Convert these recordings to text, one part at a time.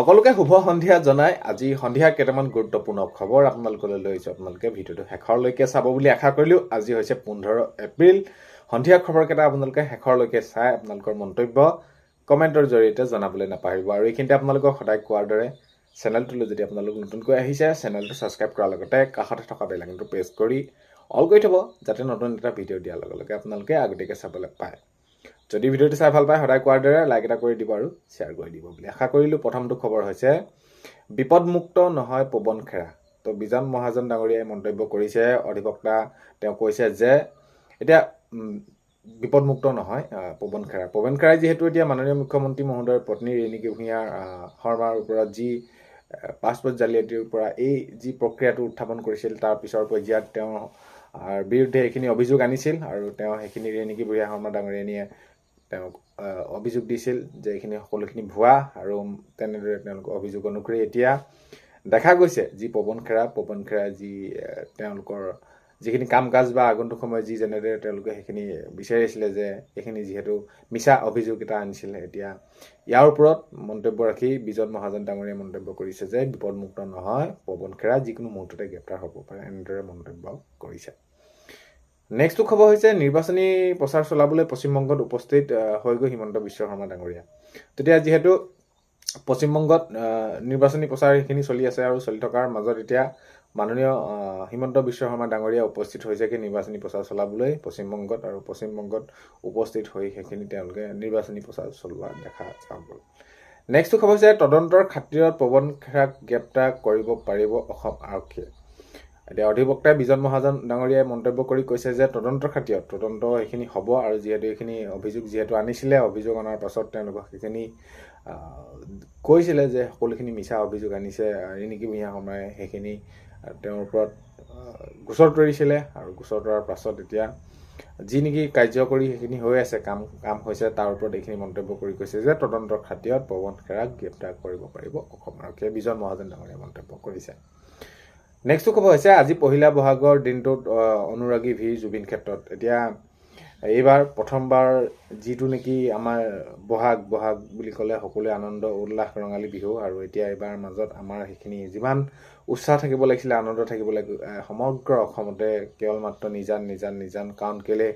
সকলোকে শুভ সন্ধিয়া জনাই আজি সন্ধিয়া কেইটামান গুৰুত্বপূৰ্ণ খবৰ আপোনালোকলৈ লৈ আহিছোঁ। আপোনালোকে ভিডিঅ'টো শেষৰলৈকে চাব বুলি আশা কৰিলোঁ। আজি হৈছে 15 এপ্ৰিল। সন্ধিয়া খবৰকেইটা আপোনালোকে শেষৰলৈকে চাই আপোনালোকৰ মন্তব্য কমেণ্টৰ জৰিয়তে জনাবলৈ নাপাহৰিব। আৰু এইখিনিতে আপোনালোকক সদায় কোৱাৰ দৰে চেনেলটোলৈ যদি আপোনালোক নতুনকৈ আহিছে চেনেলটো ছাবস্ক্ৰাইব কৰাৰ লগতে কাষতে থকা বেল আইকনটো প্ৰেছ কৰি অল কৰি থ'ব, যাতে নতুন এটা ভিডিঅ' দিয়াৰ লগে লগে আপোনালোকে আগতীয়াকৈ চাবলৈ পায়। যদি ভিডিঅ'টো চাই ভাল পায় সদায় কোৱাৰ দৰে লাইক এটা কৰি দিব আৰু শ্বেয়াৰ কৰি দিব বুলি আশা কৰিলোঁ। প্ৰথমটো খবৰ হৈছে বিপদমুক্ত নহয় পৱন খেৰা। তো বিজন মহাজন ডাঙৰীয়াই মন্তব্য কৰিছে। অধিবক্তা তেওঁ কৈছে যে এতিয়া বিপদমুক্ত নহয় পৱন খেৰা। পৱন খেৰাই যিহেতু এতিয়া মাননীয় মুখ্যমন্ত্ৰী মহোদয়ৰ পত্নী ৰেণুকা ভূঞা শৰ্মাৰ ওপৰত যি পাছপোৰ্ট জালিয়াতিৰ পৰা এই যি প্ৰক্ৰিয়াটো উত্থাপন কৰিছিল, তাৰ পিছৰ পৰ্যায়ত তেওঁ বিৰুদ্ধে এইখিনি অভিযোগ আনিছিল আৰু তেওঁ সেইখিনি ৰেণুকা ভূঞা শৰ্মা ডাঙৰীয়ানীয়ে তেওঁক অভিযোগ দিছিল যে এইখিনি সকলোখিনি ভুৱা, আৰু তেনেদৰে তেওঁলোকৰ অভিযোগ অনুসৰি এতিয়া দেখা গৈছে যি পৱন খেৰা যি তেওঁলোকৰ যিখিনি কাম কাজ বা আগন্তুক সময়ত যি যেনেদৰে তেওঁলোকে সেইখিনি বিচাৰিছিলে যে এইখিনি যিহেতু মিছা অভিযোগ এটা আনিছিল, এতিয়া ইয়াৰ ওপৰত মন্তব্য ৰাখি বিজন মহাজন ডাঙৰীয়াই মন্তব্য কৰিছে যে বিপদমুক্ত নহয় পৱন খেৰা, যিকোনো মুহূৰ্ততে গ্ৰেপ্তাৰ হ'ব পাৰে, এনেদৰে মন্তব্য কৰিছে। নেক্সটটো খবৰ হৈছে নিৰ্বাচনী প্ৰচাৰ চলাবলৈ পশ্চিমবংগত উপস্থিত হৈ গৈ হিমন্ত বিশ্ব শৰ্মা ডাঙৰীয়া। তেতিয়া যিহেতু পশ্চিমবংগত নিৰ্বাচনী প্ৰচাৰ এইখিনি চলি আছে আৰু চলি থকাৰ মাজত এতিয়া মাননীয় হিমন্ত বিশ্ব শৰ্মা ডাঙৰীয়া উপস্থিত হৈছেগৈ নিৰ্বাচনী প্ৰচাৰ চলাবলৈ পশ্চিমবংগত, আৰু পশ্চিমবংগত উপস্থিত হৈ সেইখিনি তেওঁলোকে নিৰ্বাচনী প্ৰচাৰ চলোৱা দেখা গ'ল। নেক্সটটো খবৰ হৈছে তদন্তৰ খাতিৰত পৱন খেৰাক গ্ৰেপ্তাৰ কৰিব পাৰিব অসম আৰক্ষীয়ে। এতিয়া অধিবক্তাই বিজন মহাজন ডাঙৰীয়াই মন্তব্য কৰি কৈছে যে তদন্তৰ খাতিৰত তদন্ত এইখিনি হ'ব, আৰু যিহেতু এইখিনি অভিযোগ আনিছিলে, অভিযোগ অনাৰ পাছত তেওঁলোকক সেইখিনি কৈছিলে যে সকলোখিনি মিছা অভিযোগ আনিছে ৰেণুকা ভূঞা শৰ্মাই, সেইখিনি তেওঁৰ ওপৰত গোচৰ তৰিছিলে, আৰু গোচৰ তৰাৰ পাছত এতিয়া যি নেকি কাৰ্যকৰী সেইখিনি হৈ আছে, কাম হৈছে, তাৰ ওপৰত এইখিনি মন্তব্য কৰি কৈছে যে তদন্তৰ খাতিৰত পৱন খেৰাক গ্ৰেপ্তাৰ কৰিব পাৰিব অসম আৰক্ষীয়ে, বিজন মহাজন ডাঙৰীয়াই মন্তব্য কৰিছে। নেক্সটটো খবৰ হৈছে আজি পহিলা বহাগৰ দিনটোত অনুৰাগী ভিৰ জুবিন ক্ষেত্ৰত। এতিয়া এইবাৰ প্ৰথমবাৰ যিটো নেকি আমাৰ বহাগ বুলি ক'লে সকলোৱে আনন্দ উল্লাস ৰঙালী বিহু, আৰু এতিয়া এইবাৰ মাজত আমাৰ সেইখিনি যিমান উৎসাহ থাকিব লাগিছিলে, আনন্দ থাকিব লাগিব সমগ্ৰ অসমতে কেৱল মাত্ৰ নিজান কাৰণ কেলে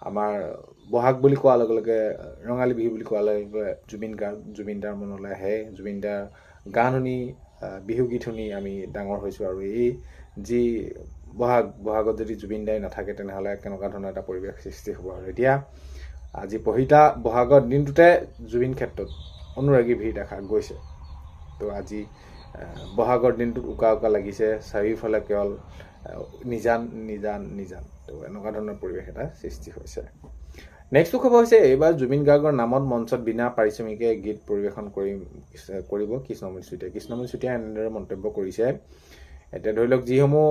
আমাৰ বহাগ বুলি কোৱাৰ লগে লগে ৰঙালী বিহু বুলি কোৱাৰ লগে লগে জুবিনদাৰ মনলৈ আহে। জুবিনদাৰ গান শুনি বিহু গীত শুনি আমি ডাঙৰ হৈছোঁ, আৰু এই যি বহাগত যদি জুবিনদাই নাথাকে তেনেহ'লে কেনেকুৱা ধৰণৰ এটা পৰিৱেশ সৃষ্টি হ'ব। আৰু এতিয়া আজি পহিলা বহাগৰ দিনটোতে জুবিন ক্ষেত্ৰত অনুৰাগী ভিৰ দেখা গৈছে। তো আজি বহাগৰ দিনটোত উকা লাগিছে, চাৰিওফালে কেৱল নিজান তো এনেকুৱা ধৰণৰ পৰিৱেশ এটা সৃষ্টি হৈছে। নেক্সটটো খবৰ হৈছে এইবাৰ জুবিন গাৰ্গৰ নামত মঞ্চত বিনা পাৰিশ্ৰমিকে গীত পৰিৱেশন কৰিব কৃষ্ণমণি চুতীয়াই এনেদৰে মন্তব্য কৰিছে। এতিয়া ধৰি লওক যিসমূহ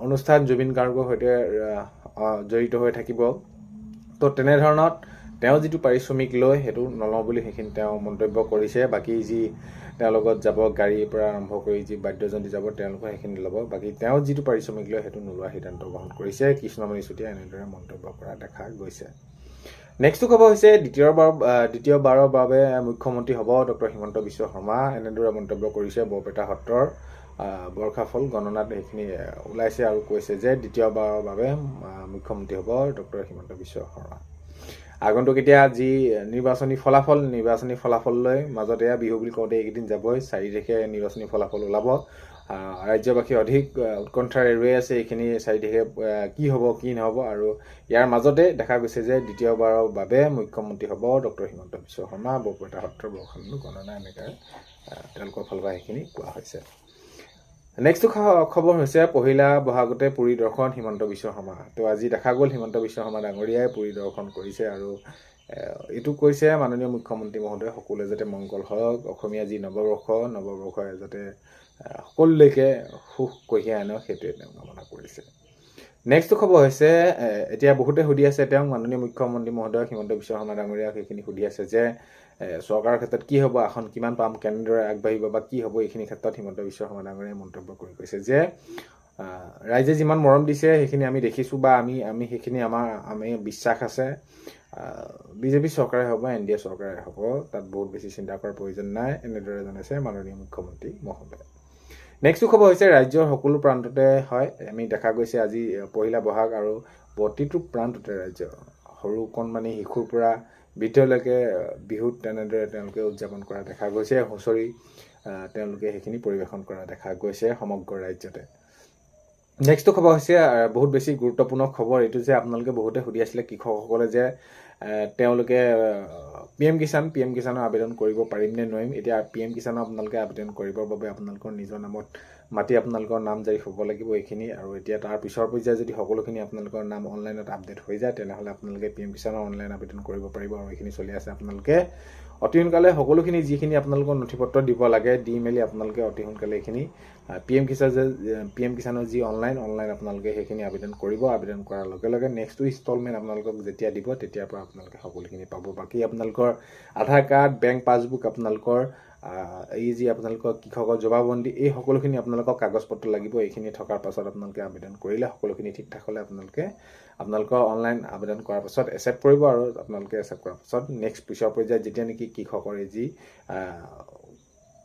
অনুষ্ঠান জুবিন গাৰ্গৰ সৈতে জড়িত হৈ থাকিব, তো তেনেধৰণত তেওঁ যিটো পাৰিশ্ৰমিক লয় সেইটো নলওঁ বুলি সেইখিনি তেওঁ মন্তব্য কৰিছে। বাকী যি তেওঁৰ লগত যাব গাড়ীৰ পৰা আৰম্ভ কৰি যি বাদ্যযন্ত্ৰী যাব তেওঁলোকে সেইখিনি ল'ব, বাকী তেওঁ যিটো পাৰিশ্ৰমিক লয় সেইটো নোলোৱা সিদ্ধান্ত গ্ৰহণ কৰিছে কৃষ্ণমণি চুতীয়াই এনেদৰে মন্তব্য কৰা দেখা গৈছে। নেক্সটটো খবৰ হৈছে দ্বিতীয়বাৰৰ বাবে মুখ্যমন্ত্ৰী হ'ব ডক্টৰ হিমন্ত বিশ্ব শৰ্মা, এনেদৰে মন্তব্য কৰিছে। বৰপেটা সত্ৰৰ বৰ্ষাফল গণনাত সেইখিনি ওলাইছে আৰু কৈছে যে দ্বিতীয়বাৰৰ বাবে মুখ্যমন্ত্ৰী হ'ব ডক্টৰ হিমন্ত বিশ্ব শৰ্মা। আগন্তুক এতিয়া যি নিৰ্বাচনী ফলাফল লৈ মাজতে বিহু বুলি কওঁতে এইকেইদিন যাবই, 4 তাৰিখে নিৰ্বাচনী ফলাফল ওলাব। ৰাজ্যবাসী অধিক উৎকণ্ঠাৰে ৰৈ আছে এইখিনি 4 তাৰিখে কি হ'ব কি নহ'ব, আৰু ইয়াৰ মাজতে দেখা গৈছে যে দ্বিতীয়বাৰৰ বাবে মুখ্যমন্ত্ৰী হ'ব ডক্টৰ হিমন্ত বিশ্ব শৰ্মা। বৰপেটা সত্ৰৰ বৰ্ষাফল গণনা এনেকৈ তেওঁলোকৰ ফালৰ পৰা সেইখিনি কোৱা হৈছে। নেক্সটটো খবৰ হৈছে পহিলা বহাগতে পুৰী দৰ্শন হিমন্ত বিশ্ব শৰ্মা। তো আজি দেখা গ'ল হিমন্ত বিশ্ব শৰ্মা ডাঙৰীয়াই পুৰী দৰ্শন কৰিছে, আৰু এইটো কৈছে মাননীয় মুখ্যমন্ত্ৰী মহোদয় সকলোৱে যাতে মংগল হওক, অসমীয়া যি নৱবৰ্ষই যাতে সকলোলৈকে সুখ কঢ়িয়াই আনক, সেইটোৱে তেওঁ কামনা কৰিছে। নেক্সটটো খবৰ হৈছে এতিয়া বহুতে সুধি আছে তেওঁক, মাননীয় মুখ্যমন্ত্ৰী মহোদয় হিমন্ত বিশ্ব শৰ্মা ডাঙৰীয়াক সেইখিনি সুধি আছে যে চৰকাৰৰ ক্ষেত্ৰত কি হ'ব, আসন কিমান পাম, কেনেদৰে আগবাঢ়িব বা কি হ'ব, এইখিনি ক্ষেত্ৰত হিমন্ত বিশ্ব শৰ্মা ডাঙৰীয়াই মন্তব্য কৰি কৈছে যে ৰাইজে যিমান মৰম দিছে সেইখিনি আমি দেখিছোঁ, বা আমি সেইখিনি আমি বিশ্বাস আছে বিজেপি চৰকাৰে হ'ব বা NDA চৰকাৰে হ'ব তাত বহুত বেছি চিন্তা কৰাৰ প্ৰয়োজন নাই এনেদৰে জনাইছে মাননীয় মুখ্যমন্ত্ৰী মহোদয়। নেক্সটটো খবৰ হৈছে ৰাজ্যৰ সকলো প্ৰান্ততে হয় আমি দেখা গৈছে আজি পহিলা বহাগ আৰু প্ৰতিটো প্ৰান্ততে ৰাজ্যৰ সৰু কণমানি শিশুৰ পৰা বৃদ্ধলৈকে বিহুত তেনেদৰে তেওঁলোকে উদযাপন কৰা দেখা গৈছে হুঁচৰি তেওঁলোকে সেইখিনি পৰিৱেশন কৰা দেখা গৈছে সমগ্ৰ ৰাজ্যতে। নেক্সটটো খবৰ হৈছে বহুত বেছি গুৰুত্বপূৰ্ণ খবৰ এইটো যে আপোনালোকে বহুতে সুধি আছিলে কৃষকসকলে যে তেওঁলোকে PM কিষাণৰ আবেদন কৰিব পাৰিম নে নোৱাৰিম। এতিয়া PM কিষাণৰ আপোনালোকে আবেদন কৰিবৰ বাবে আপোনালোকৰ নিজৰ নামত মাটি আপোনালোকৰ নাম জাৰি হ'ব লাগিব এইখিনি আৰু এতিয়া তাৰ পিছৰ পৰ্যায়ে যদি সকলোখিনি আপোনালোকৰ নাম অনলাইনত আপডেট হৈ যায় তেনেহ'লে আপোনালোকে PM কিষাণৰ অনলাইন আবেদন কৰিব পাৰিব আৰু এইখিনি চলি আছে আপোনালোকে অতি সোনকালে সকলোখিনি যিখিনি আপোনালোকৰ নথিপত্ৰ দিব লাগে দি মেলি আপোনালোকে অতি সোনকালে এইখিনি PM কিষাণৰ যি অনলাইন আপোনালোকে সেইখিনি আবেদন কৰিব। আবেদন কৰাৰ লগে লগে নেক্সটটো ইনষ্টলমেণ্ট আপোনালোকক যেতিয়া দিব তেতিয়াৰ পৰা আপোনালোকে সকলোখিনি পাব। বাকী আপোনালোকৰ আধাৰ কাৰ্ড বেংক পাছবুক আপোনালোকৰ এই যি আপোনালোকৰ কৃষকৰ জবাববন্দী এই সকলোখিনি আপোনালোকৰ কাগজ পত্ৰ লাগিব। এইখিনি থকাৰ পাছত আপোনালোকে আবেদন কৰিলে সকলোখিনি ঠিক ঠাক হ'লে আপোনালোকৰ অনলাইন আবেদন কৰাৰ পাছত একচেপ্ট কৰিব আৰু আপোনালোকে একচেপ্ট কৰাৰ পাছত নেক্সট পিছৰ পৰ্যায়ত যেতিয়া নেকি কৃষকৰ এই যি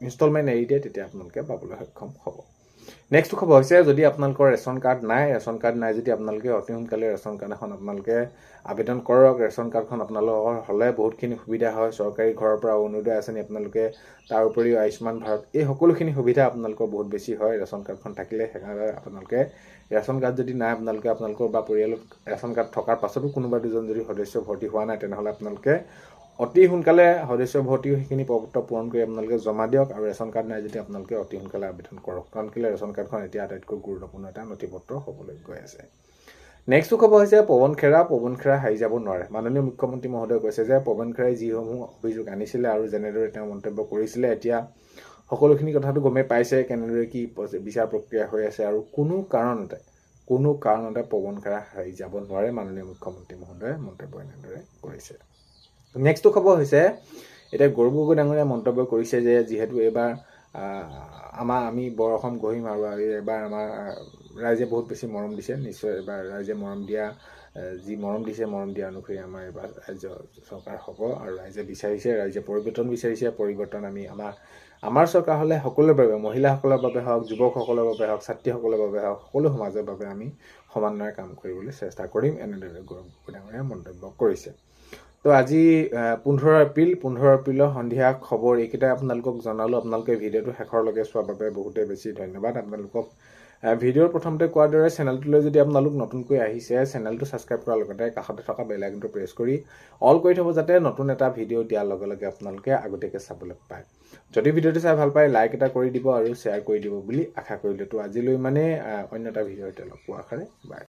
ইনষ্টলমেণ্ট এৰি দিয়ে তেতিয়া আপোনালোকে পাবলৈ সক্ষম হ'ব। নেক্সটটো খবৰ হৈছে যদি আপোনালোকৰ ৰেচন কাৰ্ড নাই যদি আপোনালোকে অতি সোনকালে ৰেচন কাৰ্ড এখন আপোনালোকে আবেদন কৰক। ৰেচন কাৰ্ডখন আপোনালোকৰ হ'লে বহুতখিনি সুবিধা হয়। চৰকাৰী ঘৰৰ পৰা অৰুণোদয় আঁচনি আপোনালোকে তাৰ উপৰিও আয়ুষ্মান ভাৰত এই সকলোখিনি সুবিধা আপোনালোকৰ বহুত বেছি হয় ৰেচন কাৰ্ডখন থাকিলে। সেইকাৰণে আপোনালোকে ৰেচন কাৰ্ড যদি নাই আপোনালোকৰ বা পৰিয়ালত ৰেচন কাৰ্ড থকাৰ পাছতো কোনোবা দুজন যদি সদস্য ভৰ্তি হোৱা নাই তেনেহ'লে আপোনালোকে অতি সোনকালে সদস্য ভৰ্তি সেইখিনি পত্ৰ পূৰণ কৰি আপোনালোকে জমা দিয়ক আৰু ৰেচন কাৰ্ড নাই যদি আপোনালোকে অতি সোনকালে আবেদন কৰক কাৰণ কেলৈ ৰেচন কাৰ্ডখন এতিয়া আটাইতকৈ গুৰুত্বপূৰ্ণ এটা নথিপত্ৰ হ'বলৈ গৈ আছে। নেক্সটটো খবৰ হৈছে পৱন খেৰা হাৰি যাব নোৱাৰে। মাননীয় মুখ্যমন্ত্ৰী মহোদয়ে কৈছে যে পৱন খেৰাই যিসমূহ অভিযোগ আনিছিলে আৰু যেনেদৰে তেওঁ মন্তব্য কৰিছিলে এতিয়া সকলোখিনি কথাটো গমেই পাইছে কেনেদৰে কি বিচাৰ প্ৰক্ৰিয়া হৈ আছে আৰু কোনো কাৰণতে পৱন খেৰা হাৰি যাব নোৱাৰে। মাননীয় মুখ্যমন্ত্ৰী মহোদয়ে মন্তব্য এনেদৰে কৰিছে। নেক্সটটো খবৰ হৈছে এতিয়া গৌৰৱ গগৈ ডাঙৰীয়াই মন্তব্য কৰিছে যে যিহেতু এইবাৰ আমি বৰ অসম গঢ়িম আৰু এইবাৰ আমাৰ ৰাইজে বহুত বেছি মৰম দিছে। নিশ্চয় এইবাৰ ৰাইজে মৰম দিয়া অনুসৰি আমাৰ এইবাৰ ৰাজ্য চৰকাৰ হ'ব আৰু ৰাইজে বিচাৰিছে পৰিৱৰ্তন আমি আমাৰ চৰকাৰ হ'লে সকলোৰে বাবে মহিলাসকলৰ বাবে হওক যুৱকসকলৰ বাবে হওক ছাত্ৰীসকলৰ বাবে হওক সকলো সমাজৰ বাবে আমি সমান্বয়ে কাম কৰিবলৈ চেষ্টা কৰিম এনেদৰে গৌৰৱ গগৈ ডাঙৰীয়াই মন্তব্য কৰিছে। তো আজি 15 এপ্ৰিলৰ সন্ধিয়া খবৰ এইকেইটাই আপোনালোকক জনালোঁ। আপোনালোকে ভিডিঅ'টো শেষৰলৈকে চোৱাৰ বাবে বহুতেই বেছি ধন্যবাদ। আপোনালোকক ভিডিঅ'ৰ প্ৰথমতে কোৱাৰ দৰে চেনেলটোলৈ যদি আপোনালোক নতুনকৈ আহিছে চেনেলটো ছাবস্ক্ৰাইব কৰাৰ লগতে কাষতে থকা বেল আইকনটো প্ৰেছ কৰি অল কৰি থ'ব যাতে নতুন এটা ভিডিঅ' দিয়াৰ লগে লগে আপোনালোকে আগতীয়াকৈ চাবলৈ পায়। যদি ভিডিঅ'টো চাই ভাল পায় লাইক এটা কৰি দিব আৰু শ্বেয়াৰ কৰি দিব বুলি আশা কৰিলোঁ। তো আজিলৈ ইমানেই অন্য এটা ভিডিঅ'তে লগ পোৱাৰ আশাৰে বাই।